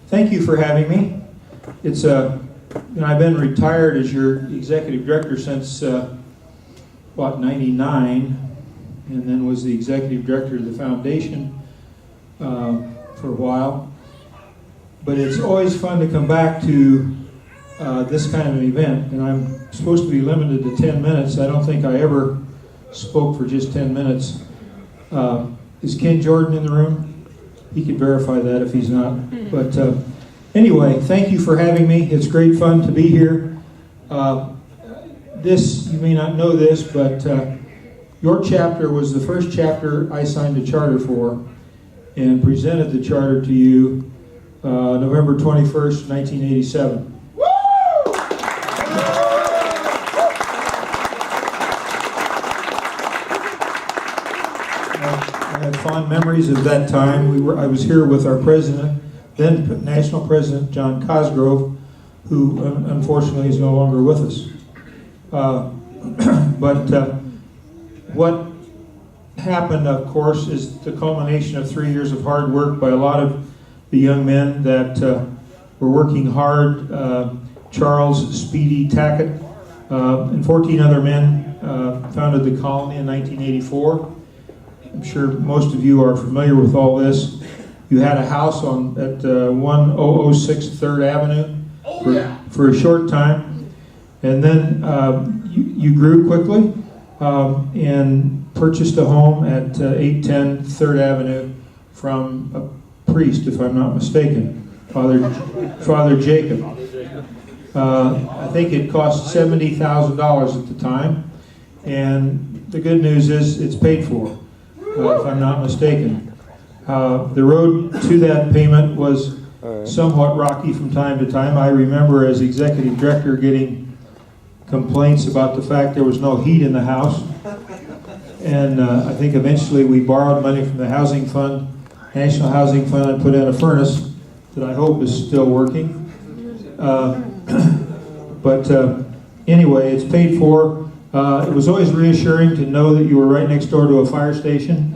Thank you for having me. It's I've been retired as your executive director since about 99, and then was the executive director of the foundation for a while. But it's always fun to come back to this kind of an event, and I'm supposed to be limited to 10 minutes. I don't think I ever spoke for just 10 minutes. Is Ken Jordan in the room? He could verify that if he's not. But anyway, thank you for having me. It's great fun to be here. You may not know this, but your chapter was the first chapter I signed a charter for and presented the charter to you November 21st, 1987. I have fond memories of that time. I was here with our president, then National President John Cosgrove, who unfortunately is no longer with us. But what happened, of course, is the culmination of 3 years of hard work by a lot of the young men that were working hard. Charles Speedy Tackett and 14 other men founded the colony in 1984. I'm sure most of you are familiar with all this. You had a house at 1006 3rd Avenue for a short time, and then you grew quickly and purchased a home at 810 3rd Avenue from a priest, if I'm not mistaken, Father Jacob. I think it cost $70,000 at the time, and the good news is it's paid for, if I'm not mistaken. The road to that payment was somewhat rocky from time to time. I remember as executive director getting complaints about the fact there was no heat in the house, and I think eventually we borrowed money from the housing fund, National Housing Fund, and put in a furnace that I hope is still working. But anyway, it's paid for. It was always reassuring to know that you were right next door to a fire station.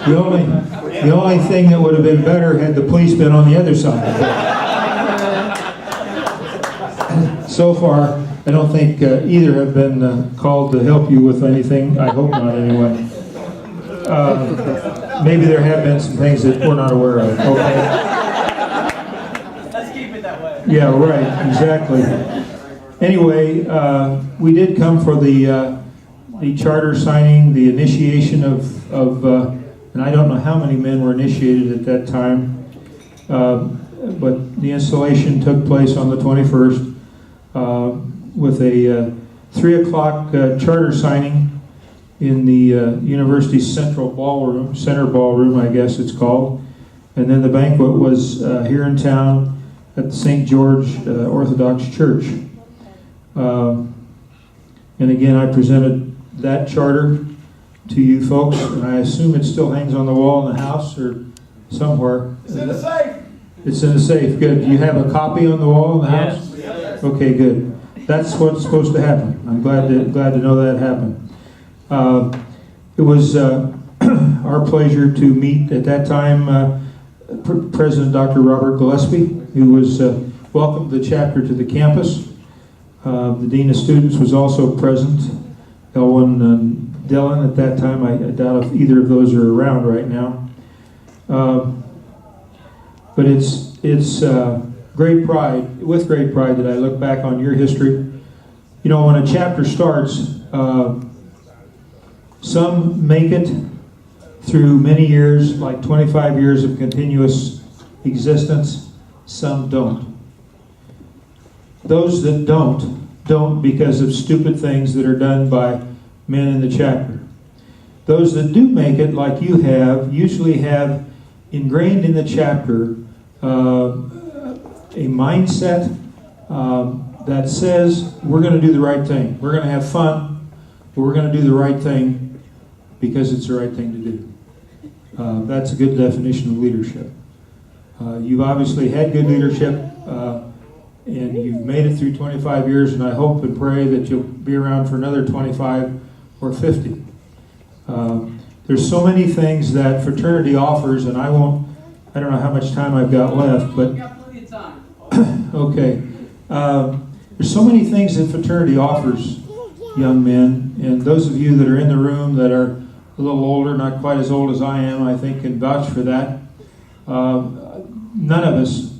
The only thing that would have been better had the police been on the other side. So far, I don't think either have been called to help you with anything. I hope not, anyway. Maybe there have been some things that we're not aware of. Okay. Let's keep it that way. Yeah, right. Exactly. Anyway, we did come for the charter signing, the initiation of and I don't know how many men were initiated at that time, but the installation took place on the 21st with a 3 o'clock charter signing in the university's center ballroom, I guess it's called. And then the banquet was here in town at the St. George Orthodox Church. And again, I presented that charter to you folks, and I assume it still hangs on the wall in the house or somewhere. It's in the safe. It's in the safe. Good. Do you have a copy on the wall in the house? Yes. Okay, good. That's what's supposed to happen. I'm glad to know that happened. It was our pleasure to meet at that time President Dr. Robert Gillespie, who was welcomed the chapter to the campus. The Dean of Students was also present, Elwyn and Dillon at that time. I doubt if either of those are around right now. But it's with great pride that I look back on your history. You know, when a chapter starts, some make it through many years, like 25 years of continuous existence. Some don't. Those that don't because of stupid things that are done by men in the chapter. Those that do make it, like you have, usually have ingrained in the chapter a mindset that says we're going to do the right thing. We're going to have fun, but we're going to do the right thing because it's the right thing to do. That's a good definition of leadership. You've obviously had good leadership, and you've made it through 25 years, and I hope and pray that you'll be around for another 25 or 50. there's so many things that fraternity offers, and I don't know how much time I've got left, but We got plenty of time. okay. There's so many things that fraternity offers young men, and those of you that are in the room that are a little older, not quite as old as I am, I think can vouch for that. None of us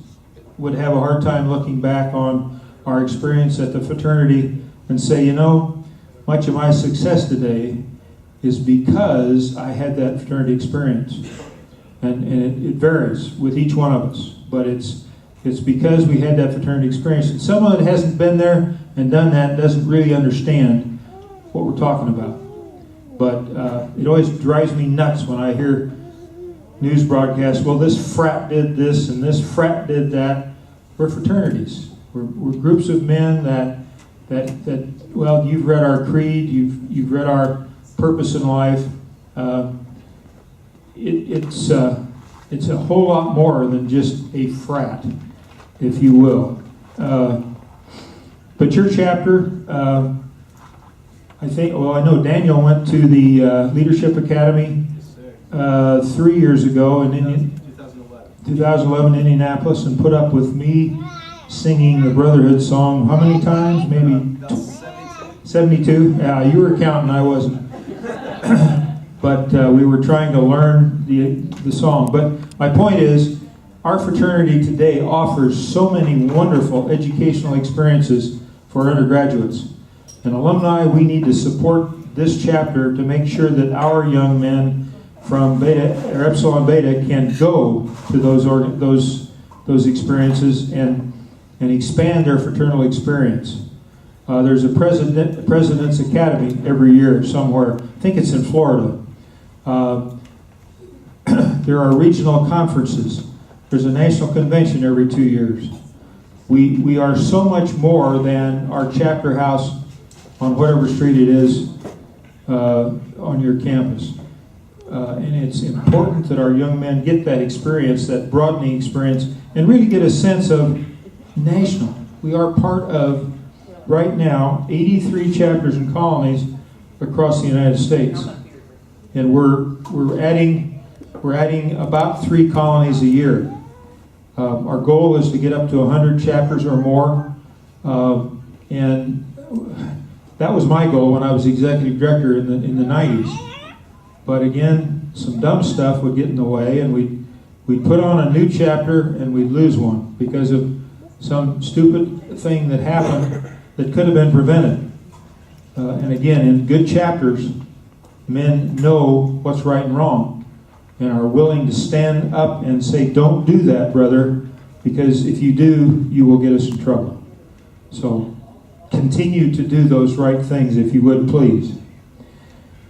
would have a hard time looking back on our experience at the fraternity and say, you know, much of my success today is because I had that fraternity experience. And it varies with each one of us, but it's because we had that fraternity experience. And someone that hasn't been there and done that doesn't really understand what we're talking about. But it always drives me nuts when I hear news broadcasts, well, this frat did this and this frat did that. We're fraternities. We're groups of men that well, you've read our creed, you've read our purpose in life. It's a whole lot more than just a frat, if you will. But your chapter, I know Daniel went to the Leadership Academy 3 years ago in 2011 in Indianapolis, and put up with me singing the Brotherhood song how many times? Maybe 72? Yeah, you were counting, I wasn't. But we were trying to learn the song. But my point is, our fraternity today offers so many wonderful educational experiences for undergraduates. And alumni, we need to support this chapter to make sure that our young men from Beta or Epsilon Beta can go to those experiences and expand their fraternal experience. There's a President's Academy every year somewhere. I think it's in Florida. There are regional conferences. There's a national convention every 2 years. We are so much more than our chapter house on whatever street it is on your campus. And it's important that our young men get that experience, that broadening experience, and really get a sense of national. We are part of, right now, 83 chapters and colonies across the United States. And we're adding about 3 colonies a year. Our goal is to get up to 100 chapters or more. And that was my goal when I was executive director in the 90s. But again, some dumb stuff would get in the way, and we'd put on a new chapter and we'd lose one because of some stupid thing that happened that could have been prevented. And again, in good chapters, men know what's right and wrong and are willing to stand up and say, don't do that, brother, because if you do, you will get us in trouble. So continue to do those right things, if you would, please.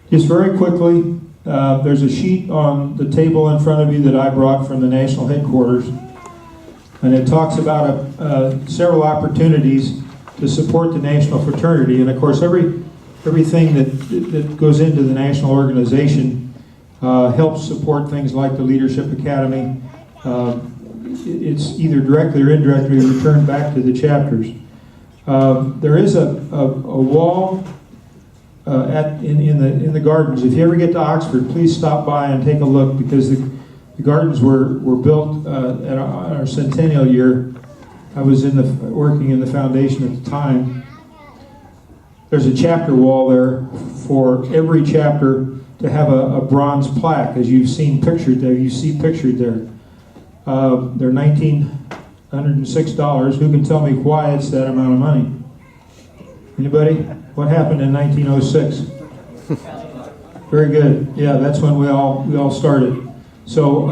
Just very quickly, there's a sheet on the table in front of you that I brought from the national headquarters, and it talks about several opportunities to support the national fraternity. And of course, everything that goes into the national organization helps support things like the Leadership Academy. It's either directly or indirectly returned back to the chapters. There is a wall in the gardens. If you ever get to Oxford, please stop by and take a look, because the gardens were built at our centennial year. I was working in the foundation at the time. There's a chapter wall there for every chapter to have a bronze plaque, as you've seen pictured there. You see pictured there. They're $1,906. Who can tell me why it's that amount of money? Anybody? What happened in 1906? Very good. Yeah, that's when we all started. So,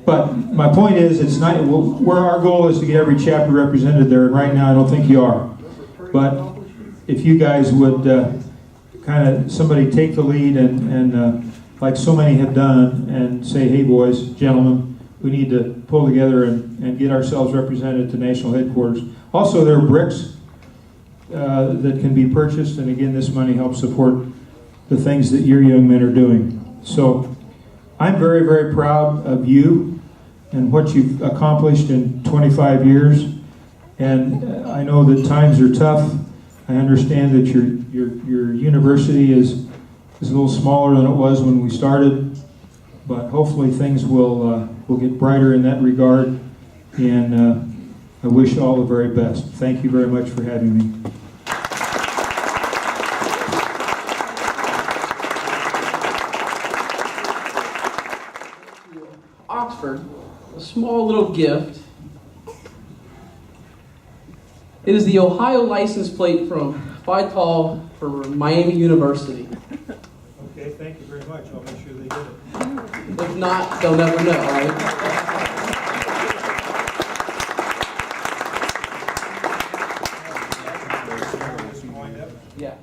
but my point is, it's not. Where our goal is to get every chapter represented there, and right now I don't think you are. But if you guys would kind of somebody take the lead and like so many have done, and say, hey boys, gentlemen, we need to pull together and get ourselves represented to national headquarters. Also, there are bricks that can be purchased, and again, this money helps support the things that your young men are doing. So I'm very, very proud of you and what you've accomplished in 25 years. And I know that times are tough. I understand that your university is is a little smaller than it was when we started, but hopefully things will get brighter in that regard, and I wish all the very best. Thank you very much for having me. Oxford, a small little gift. It is the Ohio license plate from Phi Tau for Miami University. Okay, thank you very much. I'll make sure they get it. If not, they'll never know, right? Yeah.